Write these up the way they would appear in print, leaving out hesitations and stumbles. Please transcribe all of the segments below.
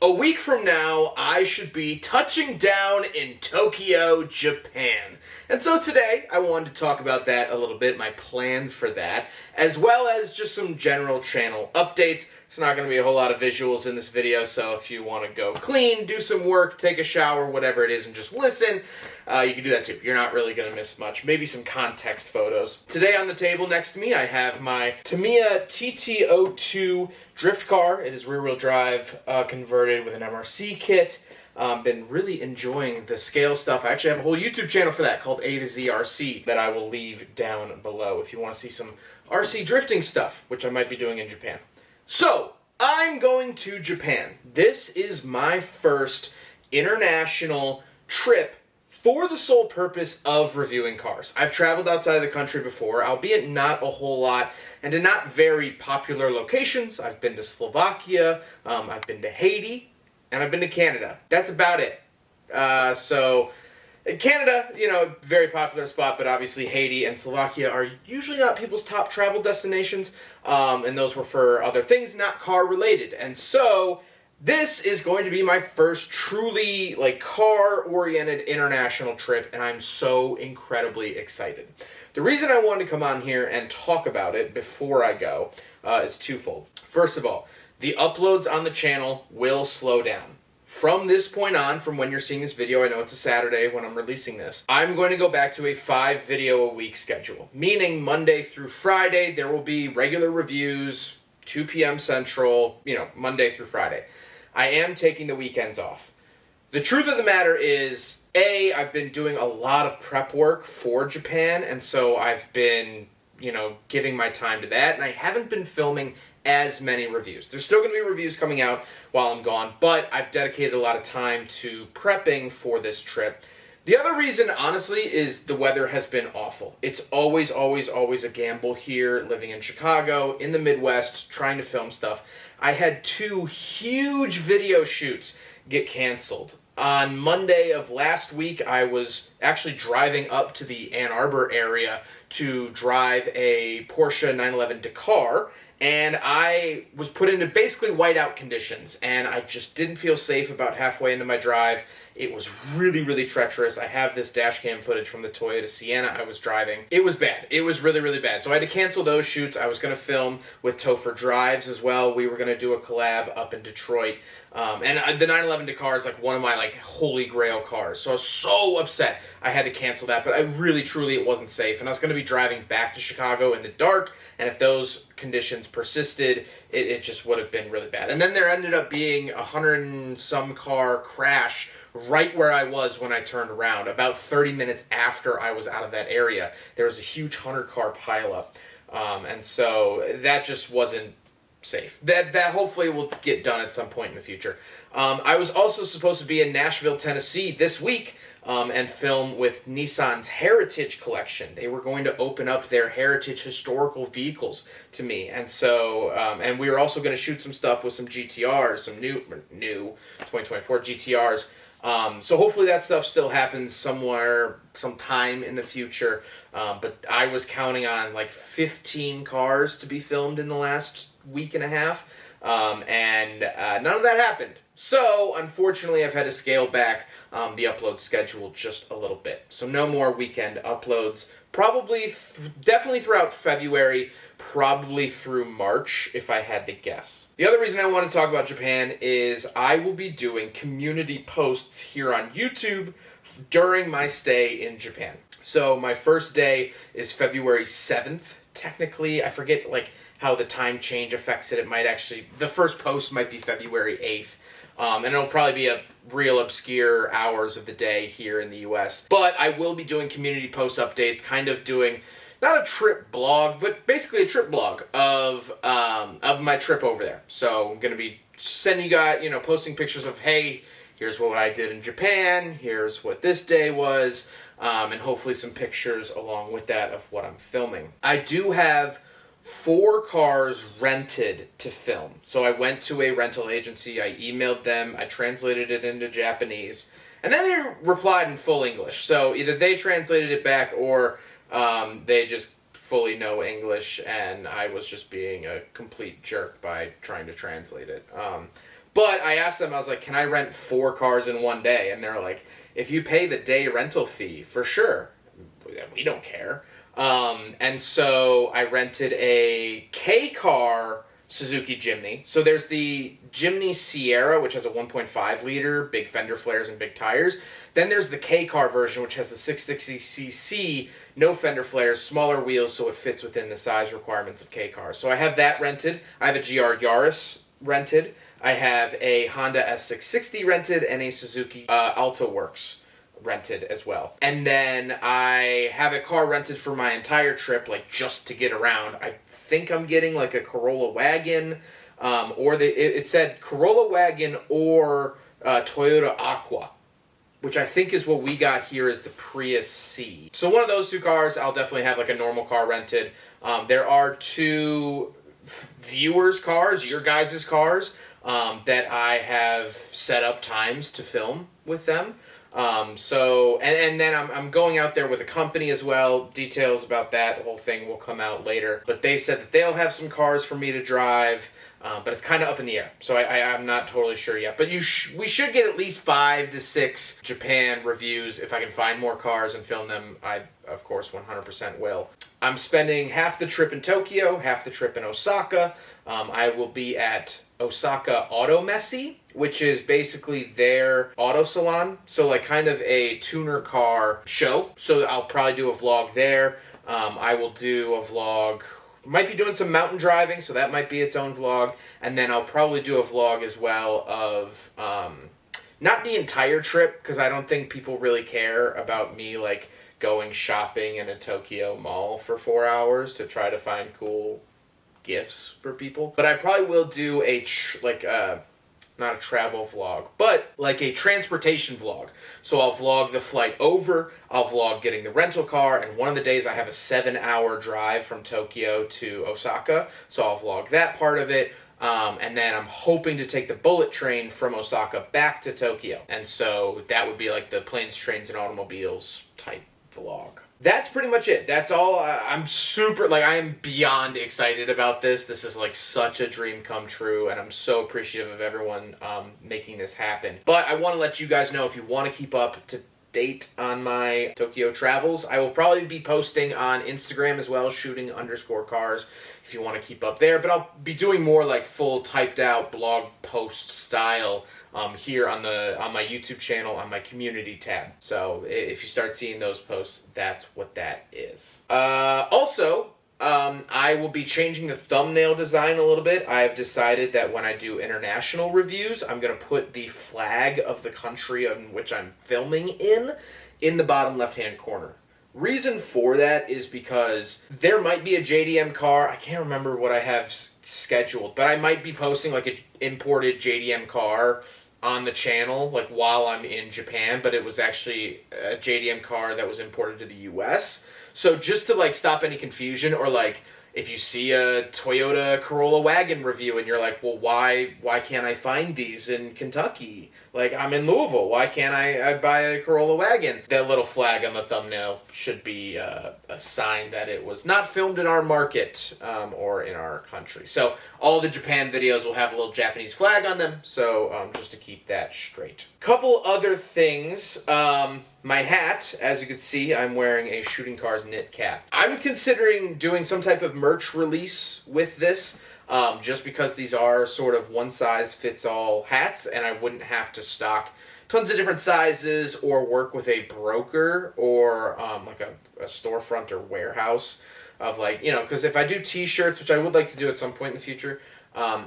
A week from now, I should be touching down in Tokyo, Japan. And so today, I wanted to talk about that a little bit, my plan for that, as well as just some general channel updates. There's not going to be a whole lot of visuals in this video, so if you want to go clean, do some work, take a shower, whatever it is, and just listen, you can do that too. You're not really going to miss much. Maybe some context photos. Today on the table next to me, I have my Tamiya TT02 drift car. It is rear-wheel drive, converted with an MRC kit. Been really enjoying the scale stuff. I actually have a whole YouTube channel for that called A to Z RC that I will leave down below if you want to see some RC drifting stuff, which I might be doing in Japan. So, I'm going to Japan. This is my first international trip for the sole purpose of reviewing cars. I've traveled outside of the country before, albeit not a whole lot, and to not very popular locations. I've been to Slovakia, I've been to Haiti, and I've been to Canada. That's about it. So, Canada, very popular spot, but obviously Haiti and Slovakia are usually not people's top travel destinations, and those were for other things, not car-related. And so, this is going to be my first truly, car-oriented international trip, and I'm so incredibly excited. The reason I wanted to come on here and talk about it before I go is twofold. First of all, the uploads on the channel will slow down. From this point on, from when you're seeing this video, I know it's a Saturday when I'm releasing this, I'm going to go back to a 5-video-a-week schedule. Meaning Monday through Friday, there will be regular reviews, 2 p.m. Central, Monday through Friday. I am taking the weekends off. The truth of the matter is, I've been doing a lot of prep work for Japan, and so I've been, giving my time to that, and I haven't been filming as many reviews. There's still going to be reviews coming out while I'm gone, but I've dedicated a lot of time to prepping for this trip. The other reason, honestly, is the weather has been awful. It's always, always, always a gamble here, living in Chicago, in the Midwest, trying to film stuff. I had 2 huge video shoots get canceled. On Monday of last week, I was actually driving up to the Ann Arbor area to drive a Porsche 911 Dakar, and I was put into basically whiteout conditions, and I just didn't feel safe about halfway into my drive. It was really, really treacherous. I have this dash cam footage from the Toyota Sienna I was driving. It was bad. It was really, really bad. So I had to cancel those shoots. I was going to film with Topher Drives as well. We were going to do a collab up in Detroit. And the 911 Dakar is one of my holy grail cars. So I was so upset I had to cancel that. But I really, truly, it wasn't safe. And I was going to be driving back to Chicago in the dark. And if those conditions persisted, it just would have been really bad. And then there ended up being a 100-and-some car crash right where I was when I turned around. About 30 minutes after I was out of that area, there was a huge 100-car pileup. And so that just wasn't safe. That hopefully will get done at some point in the future. I was also supposed to be in Nashville, Tennessee this week and film with Nissan's Heritage Collection. They were going to open up their Heritage historical vehicles to me. And so, and we were also going to shoot some stuff with some GTRs, some new 2024 GTRs. So hopefully that stuff still happens sometime in the future. But I was counting on 15 cars to be filmed in the last week and a half. And none of that happened. So, unfortunately, I've had to scale back the upload schedule just a little bit. So no more weekend uploads. Probably, definitely throughout February, probably through March, if I had to guess. The other reason I want to talk about Japan is I will be doing community posts here on YouTube during my stay in Japan. So my first day is February 7th. Technically, I forget how the time change affects it. It might actually, the first post might be February 8th. And it'll probably be a real obscure hours of the day here in the U.S. But I will be doing community post updates, kind of doing, not a trip blog, but basically a trip blog of my trip over there. So I'm going to be sending you guys, posting pictures of, hey, here's what I did in Japan, here's what this day was, and hopefully some pictures along with that of what I'm filming. I do have 4 cars rented to film. So I went to a rental agency, I emailed them, I translated it into Japanese, and then they replied in full English. So either they translated it back or they just fully know English, and I was just being a complete jerk by trying to translate it. But I asked them, I was like, can I rent 4 cars in one day? And they're like, if you pay the day rental fee, for sure. We don't care. And so I rented a K-car Suzuki Jimny. So there's the Jimny Sierra, which has a 1.5 liter, big fender flares and big tires. Then there's the K-car version, which has the 660cc, no fender flares, smaller wheels, so it fits within the size requirements of K-cars. So I have that rented. I have a GR Yaris rented. I have a Honda S660 rented and a Suzuki Alto Works rented as well. And then I have a car rented for my entire trip, like just to get around. I think I'm getting like a Corolla wagon, it said Corolla wagon or Toyota Aqua, which I think is what we got here is the Prius C. So one of those 2 cars, I'll definitely have like a normal car rented. There are 2 viewers' cars, your guys' cars, that I have set up times to film with them. And then I'm going out there with a company as well. Details about that whole thing will come out later. But they said that they'll have some cars for me to drive, but it's kind of up in the air. So I'm not totally sure yet. But we should get at least 5 to 6 Japan reviews. If I can find more cars and film them, I, of course, 100% will. I'm spending half the trip in Tokyo, half the trip in Osaka. I will be at Osaka Auto Messy, which is basically their auto salon. So like kind of a tuner car show. So I'll probably do a vlog there. I will do a vlog, might be doing some mountain driving, so that might be its own vlog. And then I'll probably do a vlog as well of, not the entire trip, because I don't think people really care about me like going shopping in a Tokyo mall for 4 hours to try to find cool gifts for people. But I probably will do not a travel vlog, but like a transportation vlog. So I'll vlog the flight over, I'll vlog getting the rental car, and one of the days I have a 7-hour drive from Tokyo to Osaka, so I'll vlog that part of it. And then I'm hoping to take the bullet train from Osaka back to Tokyo. And so that would be like the planes, trains, and automobiles type vlog. That's pretty much it. That's all. I'm I am beyond excited about this. This is like such a dream come true, and I'm so appreciative of everyone making this happen. But I want to let you guys know, if you want to keep up to date on my Tokyo travels, I will probably be posting on Instagram as well, shooting_cars, if you want to keep up there. But I'll be doing more like full typed out blog post style here on my YouTube channel on my community tab. So if you start seeing those posts, that's what that is. Also, I will be changing the thumbnail design a little bit. I've decided that when I do international reviews, I'm going to put the flag of the country in which I'm filming in the bottom left-hand corner. Reason for that is because there might be a JDM car. I can't remember what I have scheduled, but I might be posting like an imported JDM car on the channel like while I'm in Japan, but it was actually a JDM car that was imported to the US. So just to like stop any confusion, or like if you see a Toyota Corolla wagon review and you're like, well, why can't I find these in Kentucky? Like, I'm in Louisville. Why can't I buy a Corolla wagon? That little flag on the thumbnail should be a sign that it was not filmed in our market or in our country. So all the Japan videos will have a little Japanese flag on them, so just to keep that straight. Couple other things. My hat, as you can see, I'm wearing a Shooting Cars knit cap. I'm considering doing some type of merch release with this, just because these are sort of one-size-fits-all hats, and I wouldn't have to stock tons of different sizes or work with a broker or like a storefront or warehouse of like, because if I do t-shirts, which I would like to do at some point in the future,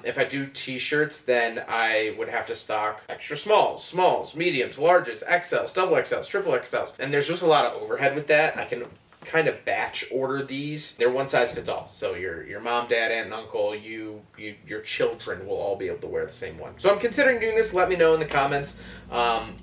if I do t-shirts, then I would have to stock extra smalls, mediums, larges, XLs, double XLs, triple XLs. And there's just a lot of overhead with that. I can kind of batch order these. They're one size fits all. So your mom, dad, aunt, and uncle, your children will all be able to wear the same one. So I'm considering doing this. Let me know in the comments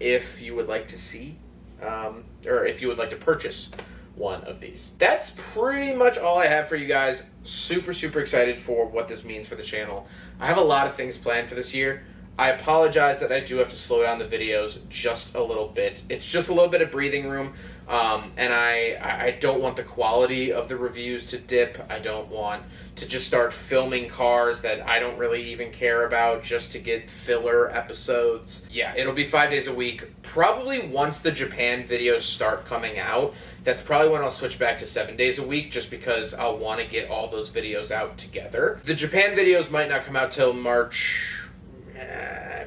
if you would like to see or if you would like to purchase one of these. That's pretty much all I have for you guys. Super excited for what this means for the channel. I have a lot of things planned for this year. I apologize that I do have to slow down the videos just a little bit. It's just a little bit of breathing room, and I don't want the quality of the reviews to dip. I don't want to just start filming cars that I don't really even care about just to get filler episodes. Yeah, it'll be 5 days a week. Probably once the Japan videos start coming out, that's probably when I'll switch back to 7 days a week, just because I'll want to get all those videos out together. The Japan videos might not come out till March,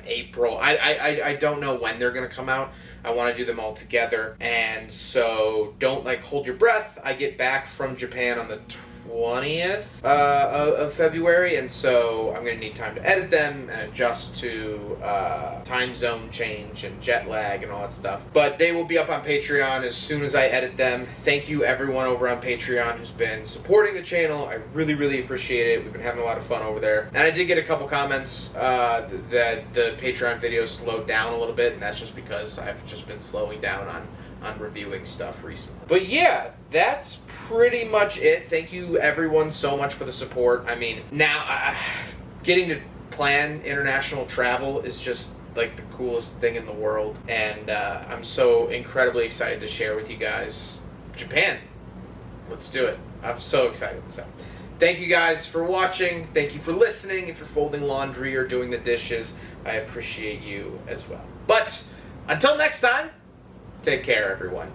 April. I don't know when they're going to come out. I want to do them all together. And so don't hold your breath. I get back from Japan on the 20th of February, and so I'm going to need time to edit them and adjust to time zone change and jet lag and all that stuff. But they will be up on Patreon as soon as I edit them. Thank you everyone over on Patreon who's been supporting the channel. I really, really appreciate it. We've been having a lot of fun over there. And I did get a couple comments that the Patreon videos slowed down a little bit, and that's just because I've just been slowing down on reviewing stuff recently. But yeah, that's pretty much it. Thank you everyone so much for the support. I mean, now getting to plan international travel is just the coolest thing in the world, and I'm so incredibly excited to share with you guys Japan. Let's do it. I'm so excited. So thank you guys for watching. Thank you for listening. If you're folding laundry or doing the dishes, I appreciate you as well. But until next time, take care, everyone.